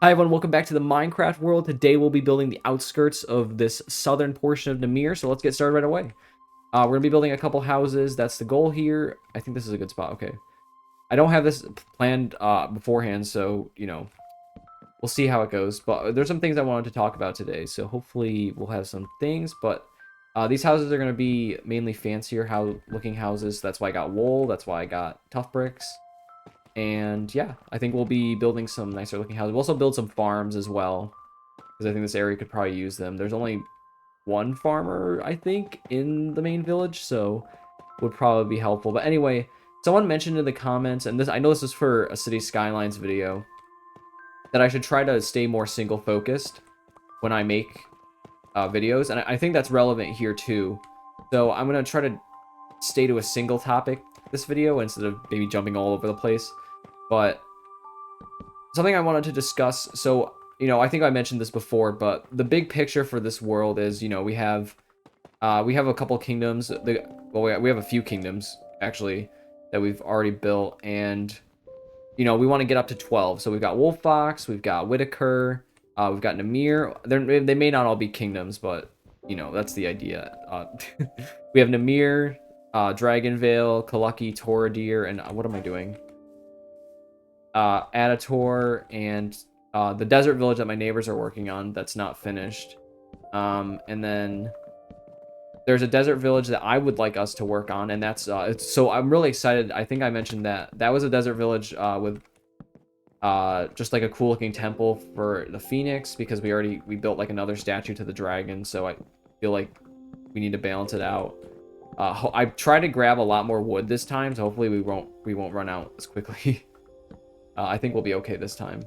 Hi everyone, welcome back to the Minecraft world. Today we'll be building the outskirts of this southern portion of Namir, so let's get started right away. We're going to be building a couple houses. That's the goal here. I think this is a good spot. Okay. I don't have this planned beforehand, so, we'll see how it goes. But there's some things I wanted to talk about today, so hopefully we'll have some things. But these houses are going to be mainly fancier looking houses. That's why I got wool. That's why I got tough bricks. And yeah, I think we'll be building some nicer looking houses. We'll also build some farms as well, because I think this area could probably use them. There's only one farmer, I think, in the main village, so would probably be helpful. But anyway, someone mentioned in the comments, and I know this is for a City Skylines video, that I should try to stay more single focused when I make videos, and I think that's relevant here too. So I'm gonna try to stay to a single topic this video instead of maybe jumping all over the place. But something I wanted to discuss, so, I think I mentioned this before, but the big picture for this world is, we have a couple kingdoms. We have a few kingdoms, actually, that we've already built, and, we want to get up to 12. So we've got Wulvlox, we've got Whitaker, we've got Namir. They may not all be kingdoms, but, that's the idea. We have Namir, Dragonvale, Kaluki, Toradir, and what am I doing? Adator, and the desert village that my neighbors are working on that's not finished. And then there's a desert village that I would like us to work on, and that's so I'm really excited. I think I mentioned that was a desert village with just like a cool looking temple for the phoenix, because we built like another statue to the dragon, so I feel like we need to balance it out. I tried to grab a lot more wood this time, so hopefully we won't run out as quickly. I think we'll be okay this time.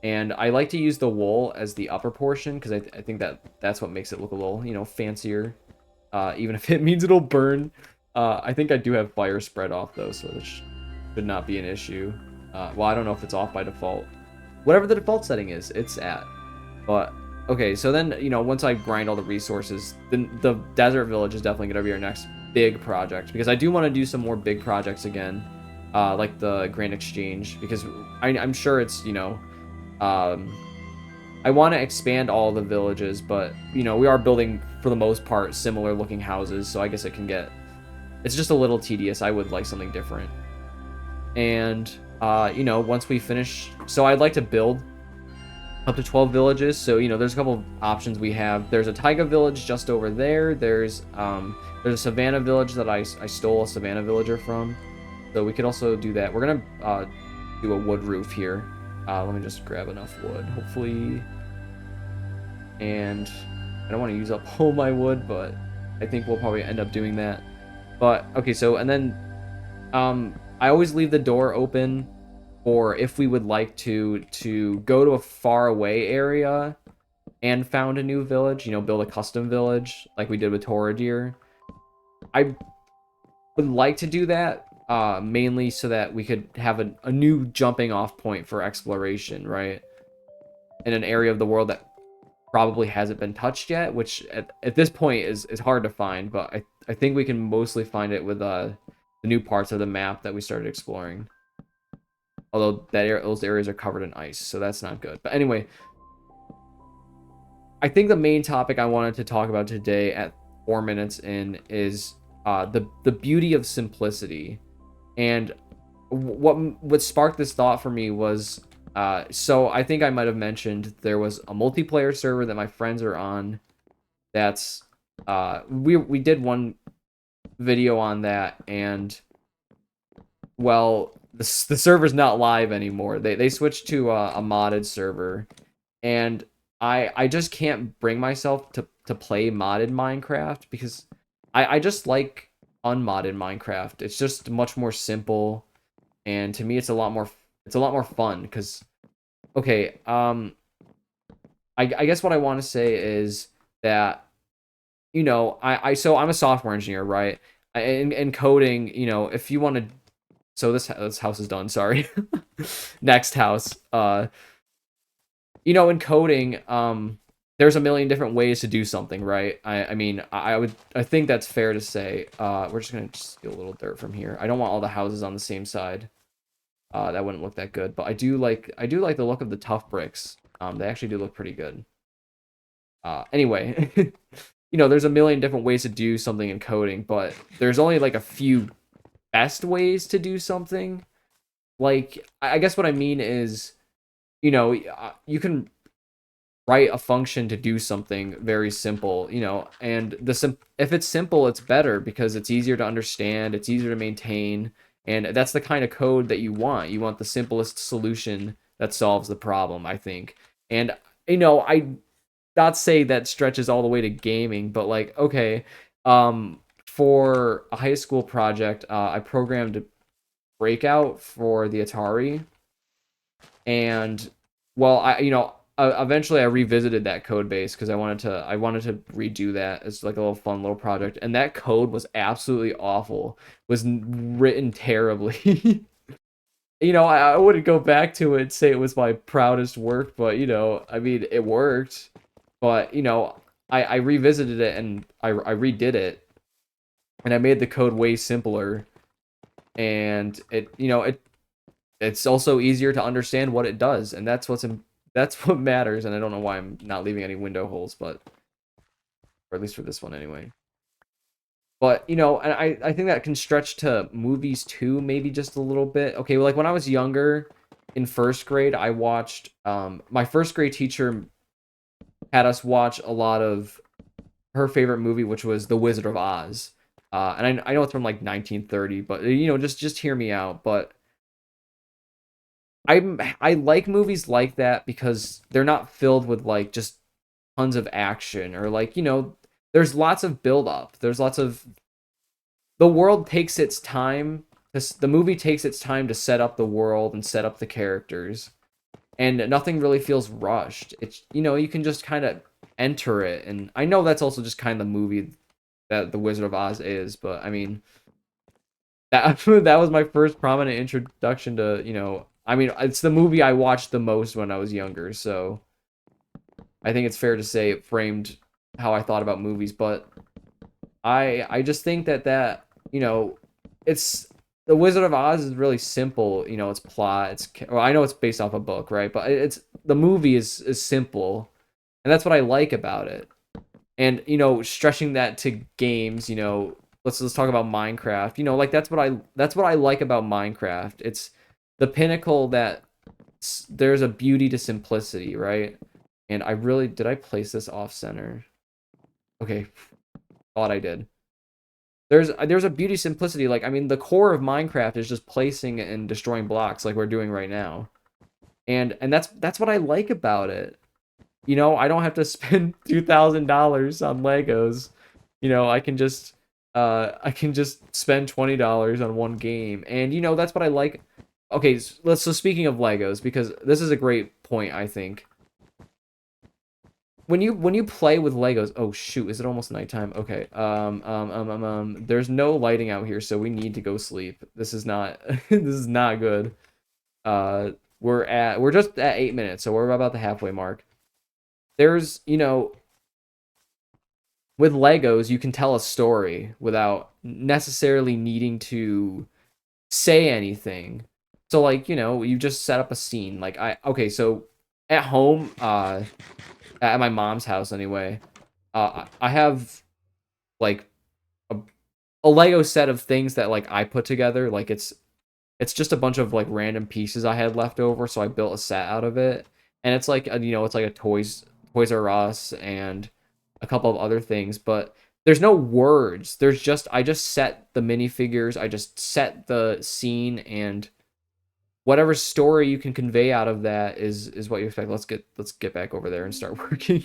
And I like to use the wool as the upper portion, because I think that's what makes it look a little, fancier. Even if it means it'll burn. I think I do have fire spread off, though, so this should not be an issue. Well, I don't know if it's off by default. Whatever the default setting is, it's at. But, okay, so then, once I grind all the resources, then the desert village is definitely going to be our next big project, because I do want to do some more big projects again. Like the Grand Exchange, because I'm sure it's, I want to expand all the villages, but, we are building, for the most part, similar looking houses, so I guess it's just a little tedious. I would like something different. And, once we finish, so I'd like to build up to 12 villages, so, there's a couple of options we have. There's a taiga village just over there. There's a savannah village that I stole a savannah villager from. So we could also do that. We're gonna do a wood roof here. Let me just grab enough wood, hopefully. And I don't want to use up all my wood, but I think we'll probably end up doing that. But okay, so and then I always leave the door open for if we would like to go to a far away area and found a new village, build a custom village like we did with Toradir. I would like to do that. Mainly so that we could have a new jumping off point for exploration, right? In an area of the world that probably hasn't been touched yet, which at this point is hard to find, but I think we can mostly find it with the new parts of the map that we started exploring. Although those areas are covered in ice, so that's not good. But anyway, I think the main topic I wanted to talk about today at 4 minutes in is the beauty of simplicity. And what sparked this thought for me was, so I think I might have mentioned there was a multiplayer server that my friends are on. That's we did one video on that, and well, the server's not live anymore. They switched to a modded server, and I just can't bring myself to play modded Minecraft, because I just like unmodded Minecraft. It's just much more simple, and to me it's a lot more fun, because okay, I guess what I want to say is that, so I'm a software engineer, right? In coding, if you want to, so this house is done, sorry. Next house. In coding, there's a million different ways to do something, right? I mean, I think that's fair to say. We're just gonna steal a little dirt from here. I don't want all the houses on the same side. That wouldn't look that good, but I do like the look of the tough bricks. They actually do look pretty good. Anyway, there's a million different ways to do something in coding, but there's only like a few best ways to do something. Like, I guess what I mean is, you can write a function to do something very simple, and if it's simple, it's better because it's easier to understand, it's easier to maintain, and that's the kind of code that you want. You want the simplest solution that solves the problem, I think. And I not say that stretches all the way to gaming, but like, okay, for a high school project, I programmed Breakout for the Atari, and well, eventually I revisited that code base because I wanted to redo that as like a little fun little project, and that code was absolutely awful. Was written terribly. I wouldn't go back to it and say it was my proudest work, but I mean, it worked. But I revisited it and I redid it, and I made the code way simpler, and it's also easier to understand what it does, and that's what matters. And I don't know why I'm not leaving any window holes, but or at least for this one anyway. But and I think that can stretch to movies too, maybe just a little bit. Okay, well, like when I was younger, in first grade, I watched my first grade teacher had us watch a lot of her favorite movie, which was The Wizard of Oz. And I know it's from like 1930, but just hear me out. But I like movies like that because they're not filled with like just tons of action or like there's lots of build up. There's lots of the world takes its time. The movie takes its time to set up the world and set up the characters, and nothing really feels rushed. It's you can just kind of enter it, and I know that's also just kind of the movie that The Wizard of Oz is, but I mean that that was my first prominent introduction to I mean it's the movie I watched the most when I was younger, so I think it's fair to say it framed how I thought about movies. But I just think that it's The Wizard of Oz is really simple. Its plot. Well, I know it's based off a book, right? But it's the movie is simple, and that's what I like about it. And stretching that to games. Let's talk about Minecraft. Like that's what I like about Minecraft. It's the pinnacle that there's a beauty to simplicity, right? And did I place this off center? Okay, thought I did. There's a beauty simplicity. Like, I mean, the core of Minecraft is just placing and destroying blocks like we're doing right now. And that's what I like about it. I don't have to spend $2,000 on Legos. I can just spend $20 on one game. And that's what I like. Okay, so speaking of Legos, because this is a great point, I think. When you play with Legos, oh shoot, is it almost nighttime? Okay. There's no lighting out here, so we need to go sleep. This is not this is not good. We're just at 8 minutes, so we're about the halfway mark. There's, with Legos, you can tell a story without necessarily needing to say anything. So like, you just set up a scene. Like okay, so at home, at my mom's house anyway, I have like a, a Lego set of things that like I put together. Like it's just a bunch of like random pieces I had left over, so I built a set out of it. And it's like it's like a Toys R Us and a couple of other things, but there's no words. I just set the minifigures, I just set the scene, and whatever story you can convey out of that is what you expect. Let's get back over there and start working.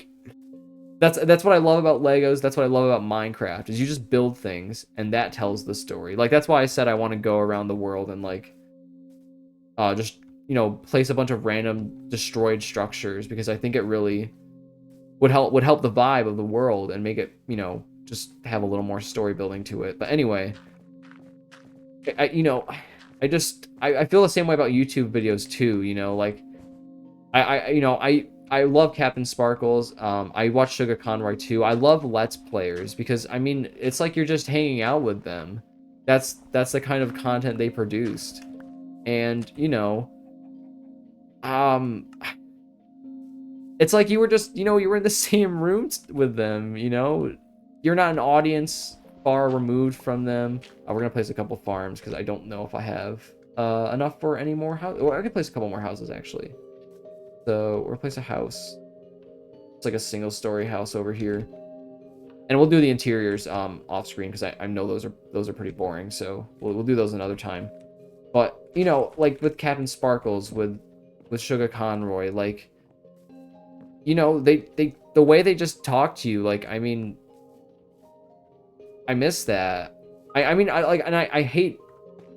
That's what I love about Legos. That's what I love about Minecraft is you just build things and that tells the story. Like that's why I said I want to go around the world and like just place a bunch of random destroyed structures because I think it really would help the vibe of the world and make it just have a little more story building to it. But anyway, I you know I feel the same way about YouTube videos too. Like I love Captain Sparkles. I watch Sugar Conroy too. I love Let's Players because I mean it's like you're just hanging out with them. That's the kind of content they produced. And, you know, um, it's like you were just, you know, you were in the same room with them, you know? You're not an audience far removed from them. We're gonna place a couple farms because I don't know if I have enough for any more houses. Well, I could place a couple more houses actually. So we'll place a house. It's like a single story house over here. And we'll do the interiors off screen because I know those are pretty boring. So we'll do those another time. But you know, like with Captain Sparkles, with Sugar Conroy, like, you know, the way they just talk to you, like, I mean, I miss that. I mean, I like, and I hate,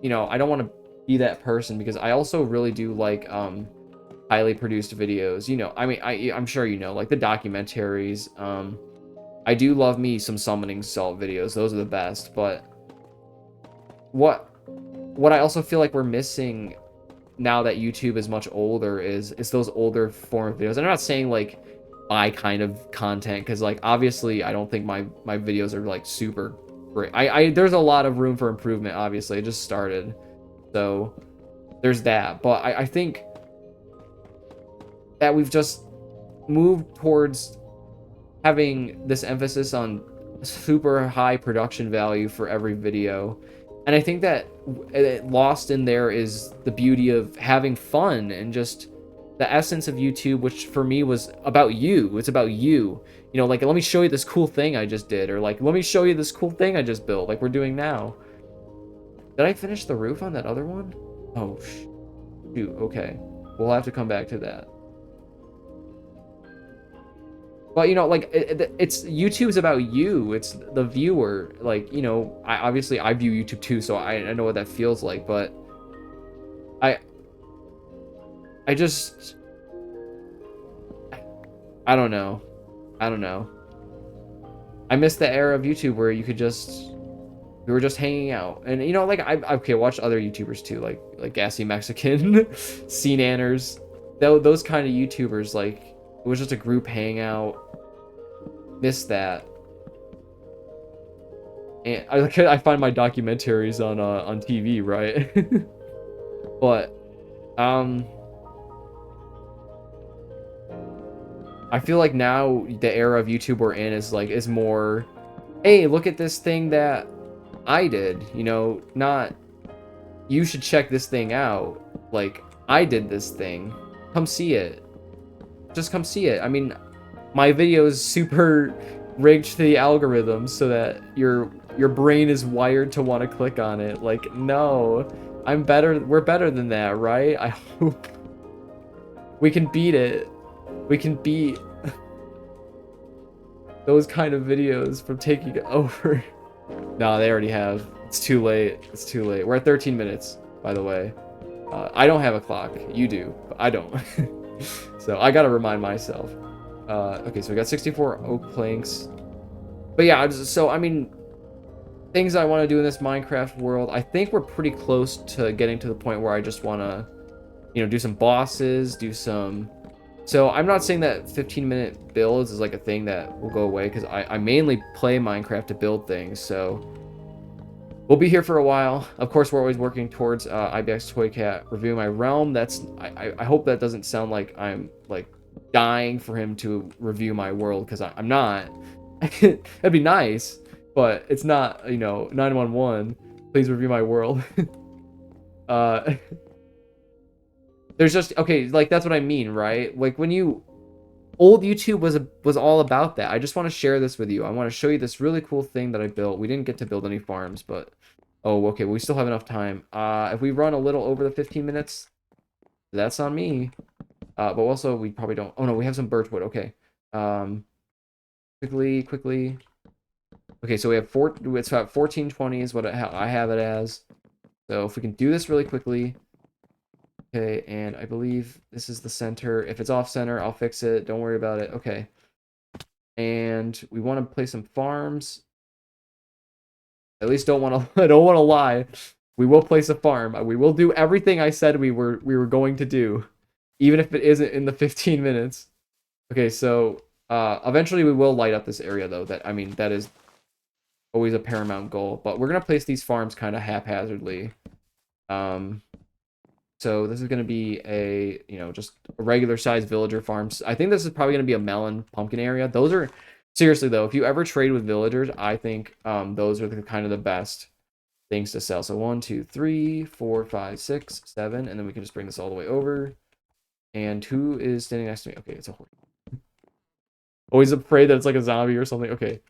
you know, I don't want to be that person because I also really do like highly produced videos. You know, I mean, I'm sure you know, like the documentaries. I do love me some summoning salt videos. Those are the best. But what I also feel like we're missing now that YouTube is much older is those older form of videos. And I'm not saying like my kind of content because like obviously I don't think my videos are like super great. I there's a lot of room for improvement. Obviously, I just started, so there's that. But I think that we've just moved towards having this emphasis on super high production value for every video. And I think that lost in there is the beauty of having fun and just the essence of YouTube, which for me was about you. It's about you. You know, like, let me show you this cool thing I just did, or like, let me show you this cool thing I just built, like we're doing now. Did I finish the roof on that other one? Oh, shoot. Okay. We'll have to come back to that. But, you know, like, it's YouTube's about you. It's the viewer. Like, you know, obviously I view YouTube too, so I know what that feels like. But I just, I don't know. I don't know. I miss the era of YouTube where you could just, we were just hanging out. And, you know, like, okay, watch other YouTubers too, like Gassy Mexican, C Nanners. Those kind of YouTubers, like, it was just a group hangout. Miss that. And I find my documentaries on TV, right? But I feel like now the era of YouTube we're in is more, hey, look at this thing that I did, you know, not you should check this thing out. Like, I did this thing. Come see it. Just come see it. I mean, my video is super rigged to the algorithm so that your brain is wired to want to click on it. Like, no, I'm better. We're better than that, right? I hope we can beat it. We can beat those kind of videos from taking over. No, they already have. It's too late. It's too late. We're at 13 minutes, by the way. I don't have a clock. You do, but I don't. So I gotta remind myself. Okay, so we got 64 oak planks. But yeah, so I mean, things I want to do in this Minecraft world, I think we're pretty close to getting to the point where I just want to, you know, do some bosses, do some... So I'm not saying that 15-minute builds is like a thing that will go away, because I mainly play Minecraft to build things, so... We'll be here for a while. Of course, we're always working towards IBX Toy Cat reviewing my realm. That's I hope that doesn't sound like I'm like dying for him to review my world, because I'm not. That'd be nice, but it's not. You know, 911. Please review my world. uh, there's just okay. Like that's what I mean, right? Like when you old YouTube was all about that. I just want to share this with you. I want to show you this really cool thing that I built. We didn't get to build any farms, but oh, okay, we still have enough time. If we run a little over the 15 minutes, that's on me. But also we probably don't. Oh no, we have some birchwood. Okay. Quickly. Okay, so we have it's about 1420 is what I have it as. So if we can do this really quickly. Okay, and I believe this is the center. If it's off center, I'll fix it. Don't worry about it. Okay. And we want to play some farms. At least don't want to I don't want to lie. We will place a farm. We will do everything I said we were going to do, even if it isn't in the 15 minutes. Okay, so eventually we will light up this area though. That I mean, that is always a paramount goal, but we're going to place these farms kind of haphazardly. So this is going to be a, just a regular sized villager farms. I think this is probably going to be a melon pumpkin area. Those are, seriously though, if you ever trade with villagers, I think those are the kind of the best things to sell. So 1, 2, 3, 4, 5, 6, 7, and then we can just bring this all the way over. And who is standing next to me? Okay, it's a horse. Always afraid that it's like a zombie or something. Okay.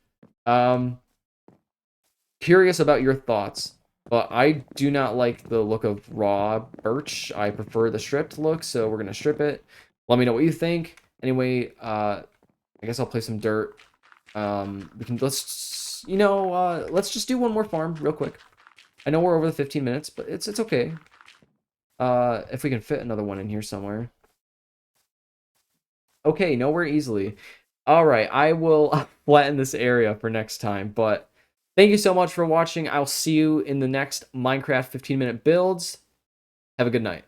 Curious about your thoughts, but I do not like the look of raw birch. I prefer the stripped look, so we're gonna strip it. Let me know what you think. Anyway, I guess I'll play some dirt. Let's just do one more farm real quick. I know we're over the 15 minutes, but it's okay. If we can fit another one in here somewhere. Okay, nowhere easily. All right, I will flatten this area for next time, but thank you so much for watching. I'll see you in the next Minecraft 15-minute builds. Have a good night.